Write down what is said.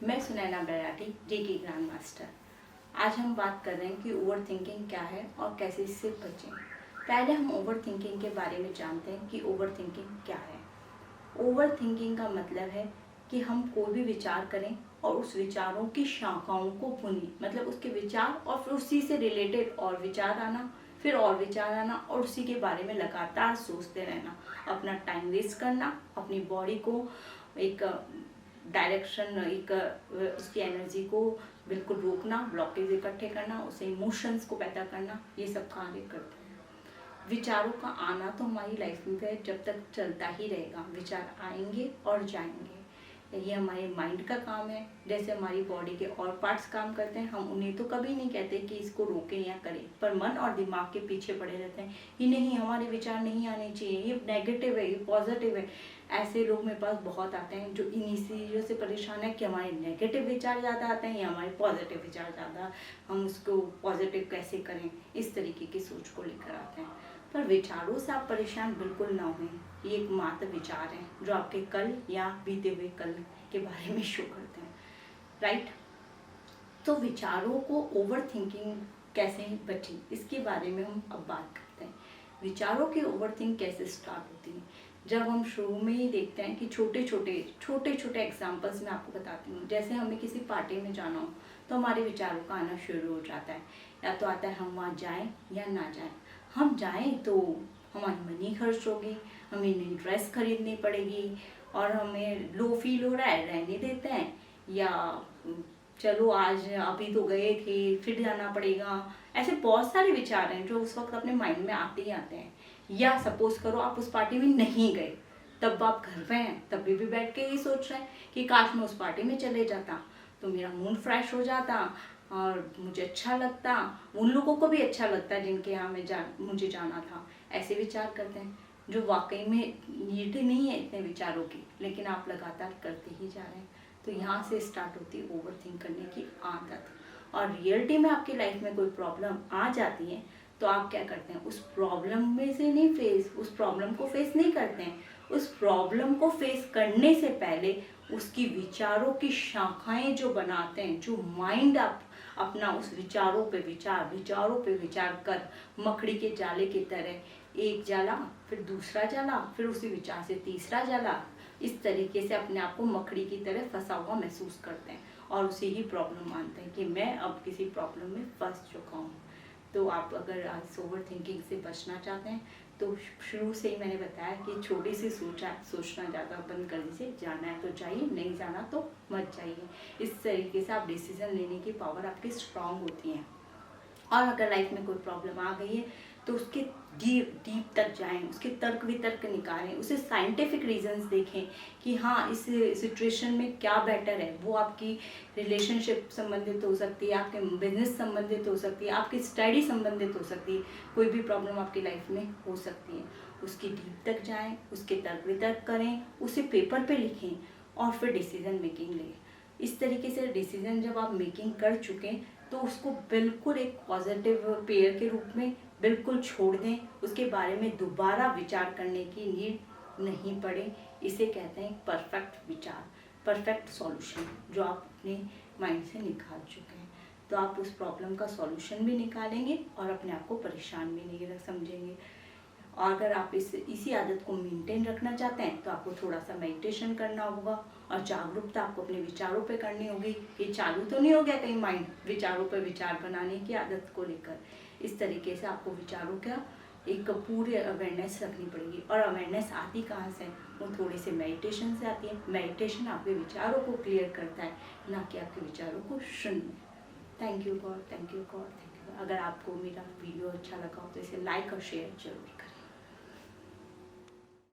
मैं सुनैना बराठी जेके grand master. आज हम बात कर रहे हैं कि ओवर थिंकिंग क्या है और कैसे इससे बचें। पहले हम ओवर थिंकिंग के बारे में जानते हैं कि ओवर थिंकिंग क्या है। ओवर थिंकिंग का मतलब है कि हम कोई भी विचार करें और उस विचारों की शाखाओं को बुनें, मतलब उसके विचार और फिर उसी से रिलेटेड और विचार आना, फिर और विचार आना और उसी के बारे में लगातार सोचते रहना, अपना टाइम वेस्ट करना, अपनी बॉडी को एक डायरेक्शन, एक उसकी एनर्जी को बिल्कुल रोकना, ब्लॉकेज इकट्ठे करना, उसे इमोशंस को पैदा करना, ये सब कार्य करते हैं। विचारों का आना तो हमारी लाइफ में जब तक चलता ही रहेगा, विचार आएंगे और जाएंगे। ये हमारे माइंड का काम है। जैसे हमारी बॉडी के और पार्ट्स काम करते हैं, हम उन्हें तो कभी नहीं कहते कि इसको रोकें या करें, पर मन और दिमाग के पीछे पड़े रहते हैं कि नहीं, हमारे विचार नहीं आने चाहिए, ये नेगेटिव है, ये पॉजिटिव है। ऐसे लोग मेरे पास बहुत आते हैं जो इन्हीं चीज़ों से परेशान है कि हमारे नेगेटिव विचार ज़्यादा आते हैं या हमारे पॉजिटिव विचार ज़्यादा, हम उसको पॉजिटिव कैसे करें, इस तरीके की सोच को लेकर आते हैं। पर विचारों से आप परेशान बिल्कुल ना हों। ये एक मात्र विचार हैं जो आपके कल या बीते हुए कल के बारे में शो करते हैं, राइट। तो विचारों को ओवर थिंकिंग कैसे बचें, इसके बारे में हम अब बात करते हैं। विचारों की ओवर थिंक कैसे स्टार्ट होती है, जब हम शुरू में ही देखते हैं कि छोटे छोटे एग्जाम्पल्स मैं आपको बताती हूँ। जैसे हमें किसी पार्टी में जाना हो तो हमारे विचारों का आना शुरू हो जाता है। या तो आता है हम वहाँ जाएं या ना जाएं। हम जाएं तो हमारी मनी खर्च होगी, हमें नई ड्रेस खरीदनी पड़ेगी और हमें लो फील हो रहा है, रहने देते हैं, या चलो आज अभी तो गए थे फिर जाना पड़ेगा। ऐसे बहुत सारे विचार हैं जो उस वक्त अपने माइंड में आते ही आते हैं। या सपोज करो आप उस पार्टी में नहीं गए, तब आप घर पे हैं, तब भी बैठ के यही सोच रहे हैं कि काश मैं उस पार्टी में चले जाता तो मेरा मूड फ्रेश हो जाता और मुझे अच्छा लगता, उन लोगों को भी अच्छा लगता जिनके यहाँ मुझे जाना था। ऐसे विचार करते हैं जो वाकई में नीड नहीं है इतने विचारों की, लेकिन आप लगातार करते ही जा रहे हैं। तो यहाँ से स्टार्ट होती है ओवर थिंक करने की आदत। और रियलिटी में आपकी लाइफ में कोई प्रॉब्लम आ जाती है तो आप क्या करते हैं, उस प्रॉब्लम में से नहीं उस प्रॉब्लम को फेस नहीं करते हैं। उस प्रॉब्लम को फेस करने से पहले उसकी विचारों की शाखाएं जो बनाते हैं, जो माइंड आप अपना उस विचारों पे विचार कर मकड़ी के जाले की तरह एक जाला, फिर दूसरा जाला, फिर उसी विचार से तीसरा जाला, इस तरीके से अपने आप को मकड़ी की तरह फंसा हुआ महसूस करते हैं और उसे ही प्रॉब्लम मानते हैं कि मैं अब किसी प्रॉब्लम में फंस चुका हूँ। तो आप अगर आज ओवर थिंकिंग से बचना चाहते हैं तो शुरू से ही मैंने बताया कि छोटी सी सोचना ज़्यादा बंद कर दीजिए। जाना है तो जाइए, नहीं जाना तो मत जाइए। इस तरीके से आप डिसीजन लेने की पावर आपकी स्ट्रांग होती है। और अगर लाइफ में कोई प्रॉब्लम आ गई है तो उसके डीप तक जाएं, उसके तर्क वितर्क निकालें, उसे साइंटिफिक रीजंस देखें कि हाँ इस सिचुएशन में क्या बेटर है। वो आपकी रिलेशनशिप संबंधित हो सकती है, आपके बिजनेस संबंधित हो सकती है, आपकी स्टडी संबंधित हो सकती है, कोई भी प्रॉब्लम आपकी लाइफ में हो सकती है। उसकी डीप तक जाएं, उसके तर्क वितर्क करें, उसे पेपर पे लिखें और फिर डिसीजन मेकिंग लें। इस तरीके से डिसीजन जब आप मेकिंग कर चुके तो उसको बिल्कुल एक पॉजिटिव पेयर के रूप में बिल्कुल छोड़ दें। उसके बारे में दोबारा विचार करने की नीड नहीं पड़े। इसे कहते हैं परफेक्ट विचार, परफेक्ट सॉल्यूशन जो आप अपने माइंड से निकाल चुके हैं। तो आप उस प्रॉब्लम का सॉल्यूशन भी निकालेंगे और अपने आप को परेशान भी नहीं समझेंगे। और अगर आप इसी आदत को मेंटेन रखना चाहते हैं तो आपको थोड़ा सा मेडिटेशन करना होगा और जागरूकता आपको अपने विचारों पे करनी होगी। ये चालू तो नहीं हो गया कहीं माइंड विचारों पे विचार बनाने की आदत को लेकर। इस तरीके से आपको विचारों का एक पूरी अवेयरनेस रखनी पड़ेगी। और अवेयरनेस आती कहाँ से, वो थोड़ी सी मेडिटेशन से आती है। मेडिटेशन आपके विचारों को क्लियर करता है, ना कि आपके विचारों को शून्य। Thank you God, thank you God, thank you. अगर आपको मेरा वीडियो अच्छा लगा हो तो इसे लाइक और शेयर जरूर करें।